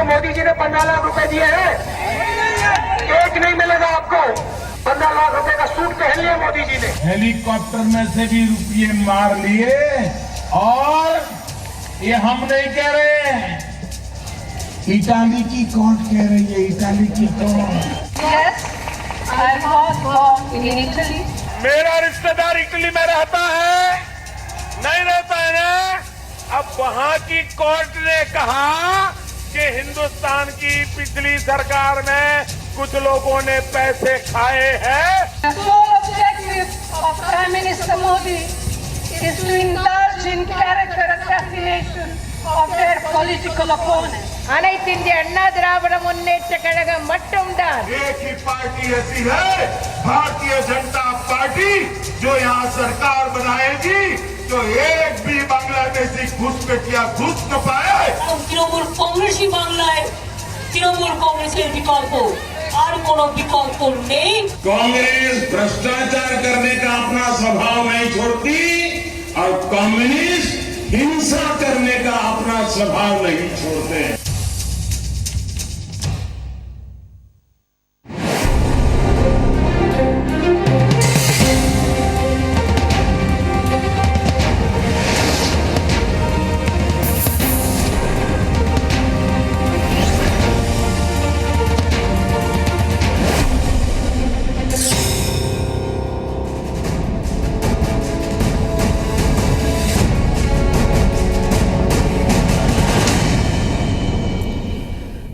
आपको मोदी जी ने 15 लाख रुपए दिए हैं? एक नहीं मिलेगा आपको। 15 लाख रुपए का सूट पहन लिया मोदी जी ने। हेलीकॉप्टर में से भी रुपये मार लिए। और ये हम नहीं कह रहे, इटाली की कोर्ट कह रही है, इटाली की court. Yes, I was born in Italy. मेरा रिश्तेदार इटली में रहता है, नहीं रहता है ना? अब वहां की कोर्ट ने कहा कि हिंदुस्तान की पिछली सरकार में कुछ लोगों ने पैसे खाए हैं। The sole objective of Prime Minister Modi is to indulge in character assassination of their political opponents. அனைத்து இந்திய அண்ணா திராவிட முன்னேற்ற கழகம் மட்டும்தான் एक ही पार्टी ऐसी है, भारतीय जनता पार्टी, जो यहाँ सरकार बनाएगी तो एक भी बांग्लादेशी घुसपैठिया घुस न पाए। তৃণমূল কংগ্রেসই বাংলায় তৃণমূল কংগ্রেসের বিকল্প আর কোনো বিকল্প নেই। कांग्रेस भ्रष्टाचार करने का अपना स्वभाव नहीं छोड़ती और कम्युनिस्ट हिंसा करने का अपना स्वभाव नहीं छोड़ते।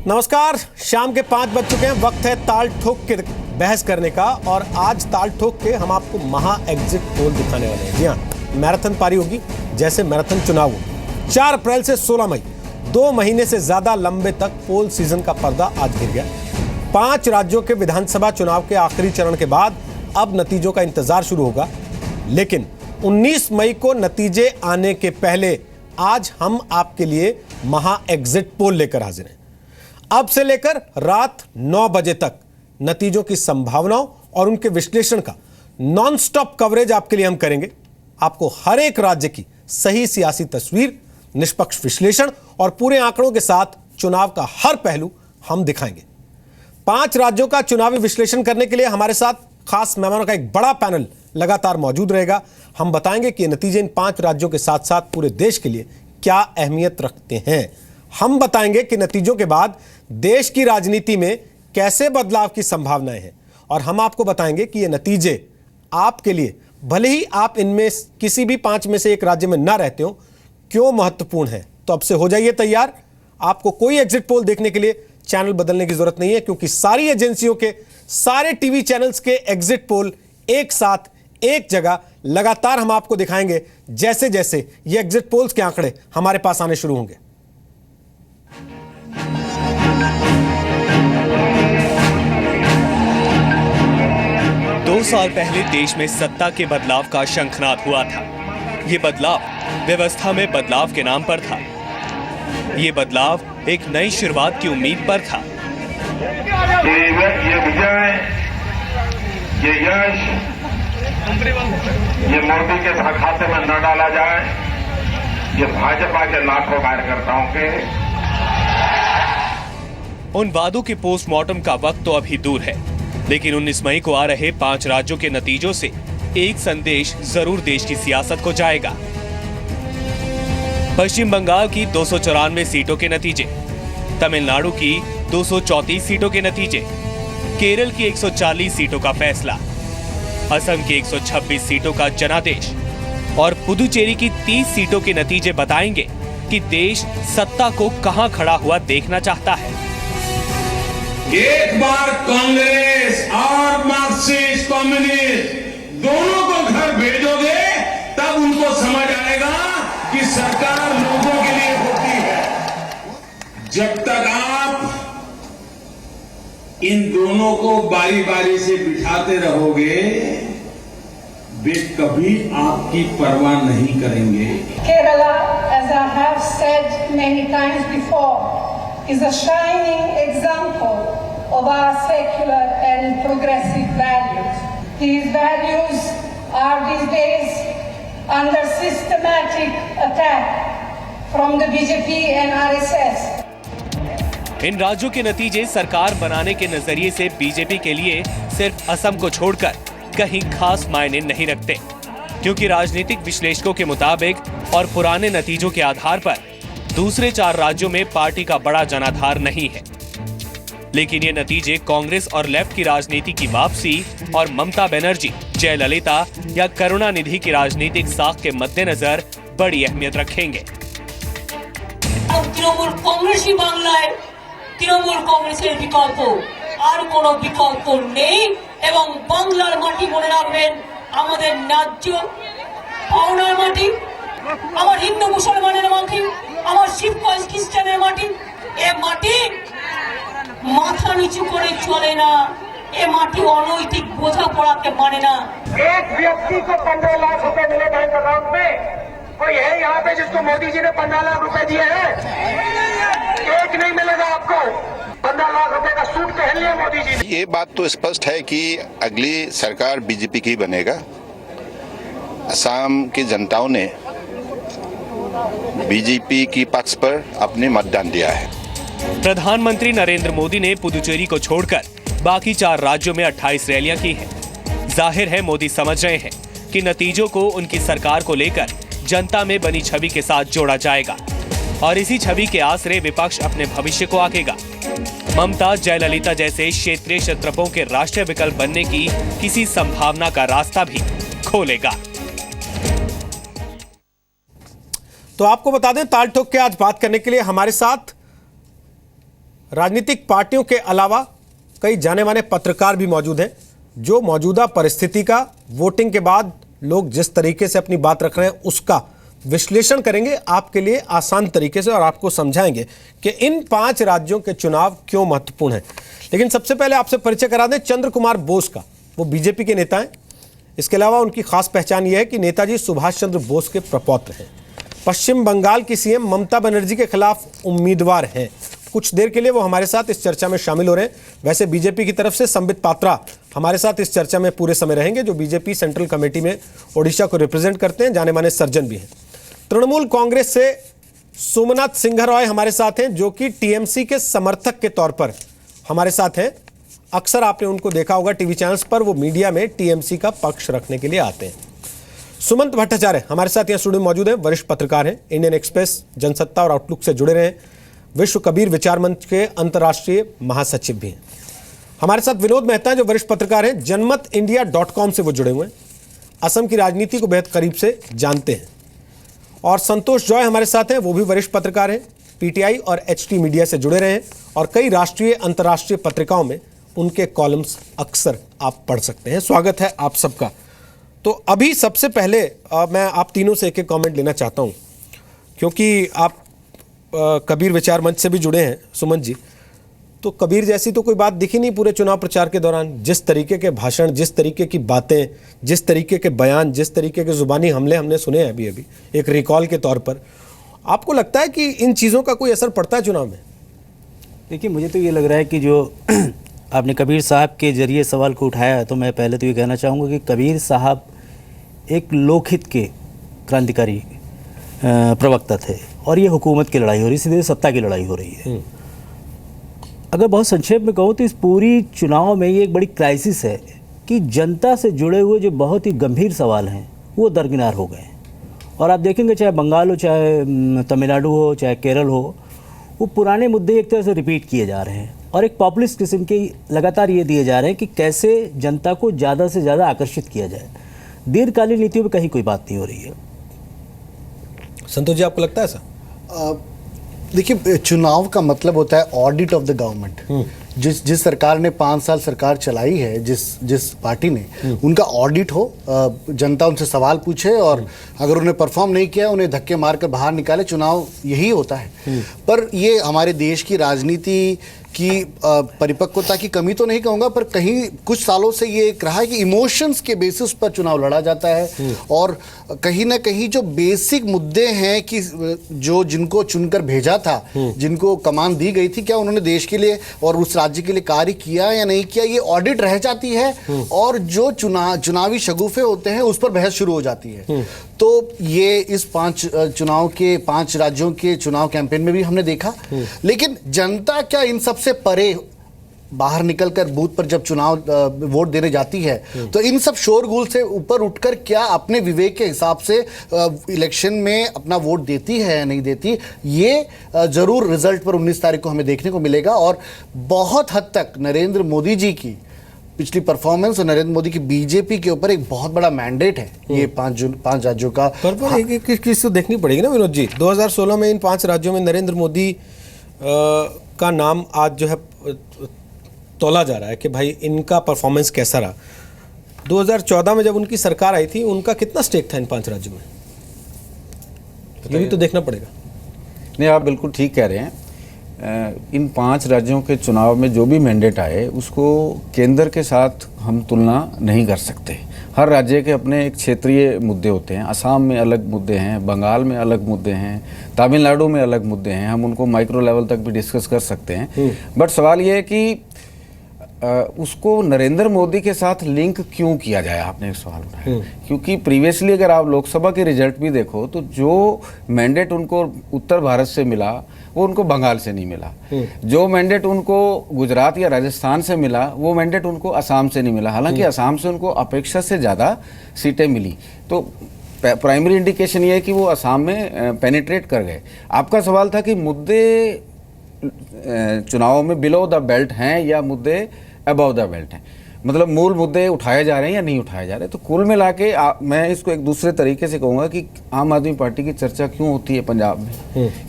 नमस्कार, शाम के 5 बज चुके हैं। वक्त है ताल ठोक के बहस करने का। और आज ताल ठोक के हम आपको महा एग्जिट पोल दिखाने वाले हैं। जी हाँ, मैराथन पारी होगी, जैसे मैराथन चुनाव हो। 4 अप्रैल से 16 मई 2 महीने से ज्यादा लंबे तक पोल सीजन का पर्दा आज गिर गया। 5 राज्यों के विधानसभा चुनाव के आखिरी चरण के बाद अब नतीजों का इंतजार शुरू होगा। लेकिन 19 मई को नतीजे आने के पहले आज हम आपके लिए महा एग्जिट पोल लेकर हाजिर हैं। अब से लेकर रात 9 बजे तक नतीजों की संभावनाओं और उनके विश्लेषण का नॉनस्टॉप कवरेज आपके लिए हम करेंगे। आपको हर एक राज्य की सही सियासी तस्वीर, निष्पक्ष विश्लेषण और पूरे आंकड़ों के साथ चुनाव का हर पहलू हम दिखाएंगे। 5 राज्यों का चुनावी विश्लेषण करने के लिए हमारे साथ खास मेहमानों का एक बड़ा पैनल लगातार मौजूद रहेगा। हम बताएंगे कि ये नतीजे इन 5 राज्यों के साथ साथ पूरे देश के लिए क्या अहमियत रखते हैं। हम बताएंगे कि नतीजों के बाद देश की राजनीति में कैसे बदलाव की संभावनाएं हैं। और हम आपको बताएंगे कि ये नतीजे आपके लिए, भले ही आप इनमें किसी भी 5 में से एक राज्य में ना रहते हो, क्यों महत्वपूर्ण है। तो अब से हो जाइए तैयार। आपको कोई एग्जिट पोल देखने के लिए चैनल बदलने की जरूरत नहीं है, क्योंकि सारी एजेंसियों के, सारे टीवी चैनल्स के एग्जिट पोल एक साथ एक जगह लगातार हम आपको दिखाएंगे, जैसे जैसे ये एग्जिट पोल्स के आंकड़े हमारे पास आने शुरू होंगे। दो साल पहले देश में सत्ता के बदलाव का शंखनाद हुआ था। ये बदलाव व्यवस्था में बदलाव के नाम पर था। ये बदलाव एक नई शुरुआत की उम्मीद पर था। ये विजय, ये यश, ये मोदी के खाते में न डाला जाए, ये भाजपा के लाखों कार्यकर्ताओं के। उन वादों के पोस्टमार्टम का वक्त तो अभी दूर है, लेकिन 19 मई को आ रहे 5 राज्यों के नतीजों से एक संदेश जरूर देश की सियासत को जाएगा। पश्चिम बंगाल की 294 सीटों के नतीजे, तमिलनाडु की 234 सीटों के नतीजे, केरल की 140 सीटों का फैसला, असम की 126 सीटों का जनादेश और पुदुचेरी की 30 सीटों के नतीजे बताएंगे कि देश सत्ता को कहां खड़ा हुआ देखना चाहता है। एक बार कांग्रेस और मार्क्सिस्ट कम्युनिस्ट दोनों को घर भेजोगे, तब उनको समझ आएगा कि सरकार लोगों के लिए होती है। जब तक आप इन दोनों को बारी बारी से बिठाते रहोगे, वे कभी आपकी परवाह नहीं करेंगे। Kerala, as I have said many times before, is a shining example of our secular and progressive values. These values are these days under systematic attack from the BJP and RSS. इन राज्यों के नतीजे सरकार बनाने के नजरिए से BJP के लिए सिर्फ असम को छोड़कर कहीं खास मायने नहीं रखते, क्योंकि राजनीतिक विश्लेषकों के मुताबिक और पुराने नतीजों के आधार पर दूसरे 4 राज्यों में पार्टी का बड़ा जनाधार नहीं है। लेकिन ये नतीजे कांग्रेस और लेफ्ट की राजनीति की वापसी और ममता बनर्जी, जयललिता या करुणानिधि की राजनीतिक साख के मद्देनजर बड़ी अहमियत रखेंगे। अब तृणमूल कांग्रेसই বাংলায় তৃণমূল কংগ্রেসের বিকল্প আর কোনো বিকল্প নেই এবং বাংলার মাটি মনে রাখবেন আমাদের ন্যায্য পাওনার মাটি, আমার হিন্দু মুসলমানের মাটি, আমার শিখ খ্রিস্টানের মাটি। এ মাটি মাথা নিচু করে চলে না, এ মাটি অনৈতিক বোঝাপড়াকে মানে না। एक व्यक्ति को 15 लाख रुपए मिले बैंक अकाउंट में, कोई है यहाँ पे जिसको मोदी जी ने 15 लाख रुपए दिए हैं? एक नहीं मिलेगा आपको। 15 लाख रुपए का सूट पहन लिया मोदी जी ने। ये बात तो स्पष्ट है कि अगली सरकार बीजेपी की बनेगा। असम की जनताओं ने बीजेपी की पक्ष पर अपने मतदान दिया है। प्रधानमंत्री नरेंद्र मोदी ने पुदुचेरी को छोड़कर बाकी 4 राज्यों में 28 रैलियां की हैं। जाहिर है मोदी समझ रहे हैं कि नतीजों को उनकी सरकार को लेकर जनता में बनी छवि के साथ जोड़ा जाएगा और इसी छवि के आसरे विपक्ष अपने भविष्य को आंकेगा। ममता, जयललिता जैसे क्षेत्रीय क्षत्रपों के राष्ट्रीय विकल्प बनने की किसी संभावना का रास्ता भी खोलेगा। तो आपको बता दें, ताल ठोक के आज बात करने के लिए हमारे साथ राजनीतिक पार्टियों के अलावा कई जाने माने पत्रकार भी मौजूद हैं, जो मौजूदा परिस्थिति का वोटिंग के बाद लोग जिस तरीके से अपनी बात रख रहे हैं उसका विश्लेषण करेंगे आपके लिए आसान तरीके से और आपको समझाएंगे कि इन 5 राज्यों के चुनाव क्यों महत्वपूर्ण हैं। लेकिन सबसे पहले आपसे परिचय करा दें चंद्र कुमार बोस का। वो बीजेपी के नेता हैं। इसके अलावा उनकी खास पहचान यह है कि नेताजी सुभाष चंद्र बोस के प्रपौत्र हैं। पश्चिम बंगाल की सीएम ममता बनर्जी के खिलाफ उम्मीदवार हैं। कुछ देर के लिए वो हमारे साथ इस चर्चा में शामिल हो रहे हैं। वैसे बीजेपी की तरफ से संबित पात्रा हमारे साथ इस चर्चा में पूरे समय रहेंगे, जो बीजेपी सेंट्रल कमेटी में ओडिशा को रिप्रेजेंट करते हैं, जाने माने सर्जन भी हैं। तृणमूल कांग्रेस से सोमनाथ सिंह रॉय हमारे साथ हैं, जो कि टीएमसी के समर्थक के तौर पर हमारे साथ हैं। अक्सर आपने उनको देखा होगा टीवी चैनल्स पर, वो मीडिया में टीएमसी का पक्ष रखने के लिए आते हैं। सुमंत भट्टाचार्य हमारे साथ यहाँ स्टूडियो में मौजूद हैं, वरिष्ठ पत्रकार हैं, इंडियन एक्सप्रेस, जनसत्ता और आउटलुक से जुड़े रहे हैं, विश्व कबीर विचार मंच के अंतर्राष्ट्रीय महासचिव भी हैं। हमारे साथ विनोद मेहता जो वरिष्ठ पत्रकार हैं, जनमतइंडिया.com से वो जुड़े हुए हैं, असम की राजनीति को बेहद करीब से जानते हैं। और संतोष जॉय हमारे साथ हैं, वो भी वरिष्ठ पत्रकार हैं, पीटीआई और एचटी मीडिया से जुड़े रहे हैं और कई राष्ट्रीय अंतर्राष्ट्रीय पत्रिकाओं में उनके कॉलम्स अक्सर आप पढ़ सकते हैं। स्वागत है आप सबका। तो अभी सबसे पहले मैं आप तीनों से एक कमेंट लेना चाहता हूं, क्योंकि आप कबीर विचार मंच से भी जुड़े हैं सुमन जी। तो कबीर जैसी तो कोई बात दिखी नहीं पूरे चुनाव प्रचार के दौरान। जिस तरीके के भाषण, जिस तरीके की बातें, जिस तरीके के बयान, जिस तरीके के जुबानी हमले हमने सुने हैं अभी एक रिकॉल के तौर पर, आपको लगता है कि इन चीज़ों का कोई असर पड़ता है चुनाव में? देखिए, मुझे तो ये लग रहा है कि जो आपने कबीर साहब के जरिए सवाल को उठाया है, तो मैं पहले तो ये कहना चाहूँगा कि कबीर साहब एक लोकहित के क्रांतिकारी प्रवक्ता थे और ये हुकूमत की लड़ाई हो रही, सीधे सत्ता की लड़ाई हो रही है। अगर बहुत संक्षेप में कहूँ तो इस पूरी चुनाव में ये एक बड़ी क्राइसिस है कि जनता से जुड़े हुए जो बहुत ही गंभीर सवाल हैं वो दरकिनार हो गए। और आप देखेंगे, चाहे बंगाल हो, चाहे तमिलनाडु हो, चाहे केरल हो, वो पुराने मुद्दे एक तरह से रिपीट किए जा रहे हैं और एक पॉपुलिस्ट किस्म के लगातार ये दिए जा रहे हैं कि कैसे जनता को ज़्यादा से ज़्यादा आकर्षित किया जाए। दीर्घकालीन नीतियों में कहीं कोई बात नहीं हो रही है। संतोष जी, आपको लगता है ऐसा? देखिए, चुनाव का मतलब होता है ऑडिट ऑफ द गवर्नमेंट। जिस सरकार ने 5 साल सरकार चलाई है, जिस पार्टी ने, उनका ऑडिट हो, जनता उनसे सवाल पूछे और अगर उन्हें परफॉर्म नहीं किया उन्हें धक्के मारकर बाहर निकाले। चुनाव यही होता है। पर ये हमारे देश की राजनीति कि परिपक्वता की कमी तो नहीं कहूँगा, पर कहीं कुछ सालों से ये एक रहा है कि इमोशंस के बेसिस पर चुनाव लड़ा जाता है और कहीं ना कहीं जो बेसिक मुद्दे हैं कि जो जिनको चुनकर भेजा था, जिनको कमान दी गई थी, क्या उन्होंने देश के लिए और उस राज्य के लिए कार्य किया या नहीं किया, ये ऑडिट रह जाती है और जो चुनावी शगुफे होते हैं उस पर बहस शुरू हो जाती है। तो ये इस 5 राज्यों के चुनाव कैंपेन में भी हमने देखा। लेकिन जनता क्या इन सबसे परे बाहर निकलकर बूथ पर जब चुनाव वोट देने जाती है तो इन सब शोरगुल से ऊपर उठकर क्या अपने विवेक के हिसाब से इलेक्शन में अपना वोट देती है या नहीं देती, ये जरूर रिजल्ट पर 19 तारीख को हमें देखने को मिलेगा। और बहुत हद तक नरेंद्र मोदी जी की पिछली परफॉर्मेंस और नरेंद्र मोदी की बीजेपी के ऊपर एक बहुत बड़ा मैंडेट है ये 5 राज्यों का। पर एक चीज तो देखनी पड़ेगी ना विनोद जी, 2016 में इन 5 राज्यों में नरेंद्र मोदी का नाम आज जो है तोला जा रहा है कि भाई इनका परफॉर्मेंस कैसा रहा। 2014 में जब उनकी सरकार आई थी उनका कितना स्टेक था इन 5 राज्यों में, ये भी तो देखना पड़ेगा। नहीं, आप बिल्कुल ठीक कह रहे हैं। इन 5 राज्यों के चुनाव में जो भी मैंडेट आए उसको केंद्र के साथ हम तुलना नहीं कर सकते। हर राज्य के अपने एक क्षेत्रीय मुद्दे होते हैं। असम में अलग मुद्दे हैं, बंगाल में अलग मुद्दे हैं, तमिलनाडु में अलग मुद्दे हैं, हम उनको माइक्रो लेवल तक भी डिस्कस कर सकते हैं। बट सवाल ये है कि उसको नरेंद्र मोदी के साथ लिंक क्यों किया जाए, आपने एक सवाल उठाया। क्योंकि प्रीवियसली अगर आप लोकसभा के रिजल्ट भी देखो तो जो मैंडेट उनको उत्तर भारत से मिला वो उनको बंगाल से नहीं मिला, जो मैंडेट उनको गुजरात या राजस्थान से मिला वो मैंडेट उनको असम से नहीं मिला। हालांकि असम से उनको अपेक्षा से ज़्यादा सीटें मिली। तो प्राइमरी इंडिकेशन ये है कि वो असम में पेनिट्रेट कर गए। आपका सवाल था कि मुद्दे चुनाव में बिलो द बेल्ट हैं या मुद्दे अबव द बेल्ट हैं, मतलब मूल मुद्दे उठाए जा रहे हैं या नहीं उठाए जा रहे। तो कुल मिला के मैं इसको एक दूसरे तरीके से कहूँगा कि आम आदमी पार्टी की चर्चा क्यों होती है पंजाब में,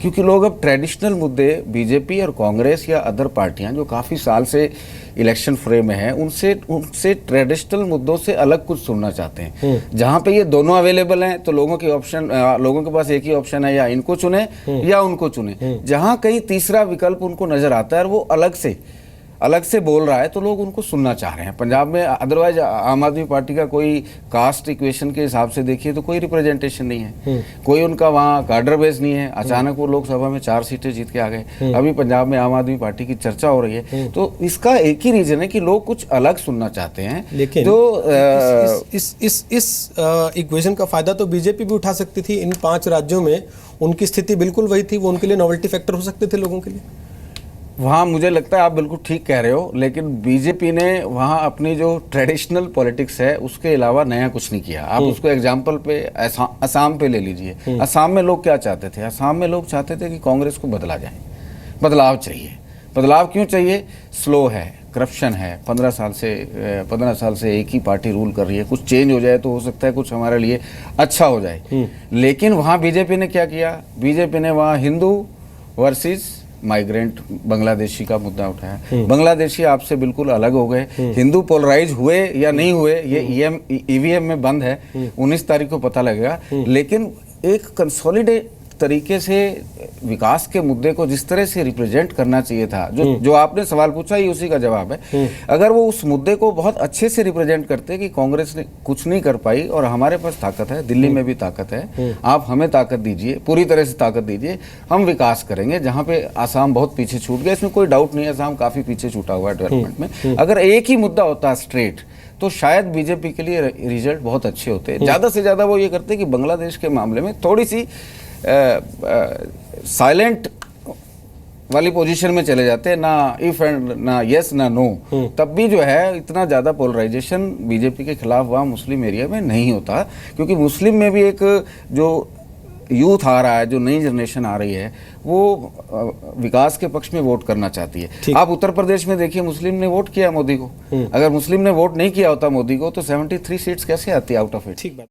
क्योंकि लोग अब ट्रेडिशनल मुद्दे बीजेपी और कांग्रेस या अदर पार्टियां जो काफ़ी साल से इलेक्शन फ्रेम में है उनसे ट्रेडिशनल मुद्दों से अलग कुछ सुनना चाहते हैं। जहाँ पे ये दोनों अवेलेबल हैं तो लोगों के पास एक ही ऑप्शन है, या इनको चुने या उनको चुने। जहाँ कहीं तीसरा विकल्प उनको नजर आता है और वो अलग से बोल रहा है तो लोग उनको सुनना चाह रहे हैं पंजाब में। अदरवाइज आम आदमी पार्टी का कोई कास्ट इक्वेशन के हिसाब से देखिए तो कोई रिप्रेजेंटेशन नहीं है, कोई उनका वहाँ कार्डर बेस नहीं है। अचानक वो लोकसभा में 4 सीटें जीत के आ गए। अभी पंजाब में आम आदमी पार्टी की चर्चा हो रही है। तो इसका एक ही रीजन है कि लोग कुछ अलग सुनना चाहते हैं। लेकिन तो इस इक्वेशन का फायदा तो बीजेपी भी उठा सकती थी। इन 5 राज्यों में उनकी स्थिति बिल्कुल वही थी, वो उनके लिए नोवेल्टी फैक्टर हो सकते थे लोगों के लिए। वहाँ मुझे लगता है आप बिल्कुल ठीक कह रहे हो, लेकिन बीजेपी ने वहाँ अपनी जो ट्रेडिशनल पॉलिटिक्स है उसके अलावा नया कुछ नहीं किया। आप उसको एग्जाम्पल पे असम पे ले लीजिए। असम में लोग क्या चाहते थे? असम में लोग चाहते थे कि कांग्रेस को बदला जाए, बदलाव चाहिए। बदलाव क्यों चाहिए? स्लो है, करप्शन है, 15 साल से एक ही पार्टी रूल कर रही है। कुछ चेंज हो जाए तो हो सकता है कुछ हमारे लिए अच्छा हो जाए। लेकिन वहाँ बीजेपी ने क्या किया? बीजेपी ने वहाँ हिंदू वर्सेस माइग्रेंट बांग्लादेशी का मुद्दा उठाया। बांग्लादेशी आपसे बिल्कुल अलग हो गए। हिंदू पोलराइज हुए या नहीं हुए ये ईवीएम में बंद है, 19 तारीख को पता लगेगा। लेकिन एक कंसोलिडेट तरीके से विकास के मुद्दे को जिस तरह से रिप्रेजेंट करना चाहिए था, जो आपने सवाल पूछा ही उसी का जवाब है। अगर वो उस मुद्दे को बहुत अच्छे से रिप्रेजेंट करते कि कांग्रेस ने कुछ नहीं कर पाई और हमारे पास ताकत है, दिल्ली में भी ताकत है, आप हमें ताकत दीजिए, पूरी तरह से ताकत दीजिए, हम विकास करेंगे। जहाँ पे आसाम बहुत पीछे छूट गया, इसमें कोई डाउट नहीं है, आसाम काफी पीछे छूटा हुआ है डेवलपमेंट में। अगर एक ही मुद्दा होता स्ट्रेट तो शायद बीजेपी के लिए रिजल्ट बहुत अच्छे होते। ज्यादा से ज्यादा वो ये करते कि बांग्लादेश के मामले में थोड़ी सी साइलेंट वाली पोजीशन में चले जाते हैं, ना इफ एंड ना यस ना नो। तब भी जो है इतना ज़्यादा पोलराइजेशन बीजेपी के खिलाफ वहाँ मुस्लिम एरिया में नहीं होता, क्योंकि मुस्लिम में भी एक जो यूथ आ रहा है, जो नई जनरेशन आ रही है, वो विकास के पक्ष में वोट करना चाहती है। आप उत्तर प्रदेश में देखिए, मुस्लिम ने वोट किया मोदी को। अगर मुस्लिम ने वोट नहीं किया होता मोदी को तो 73 सीट्स कैसे आती आउट ऑफ इट।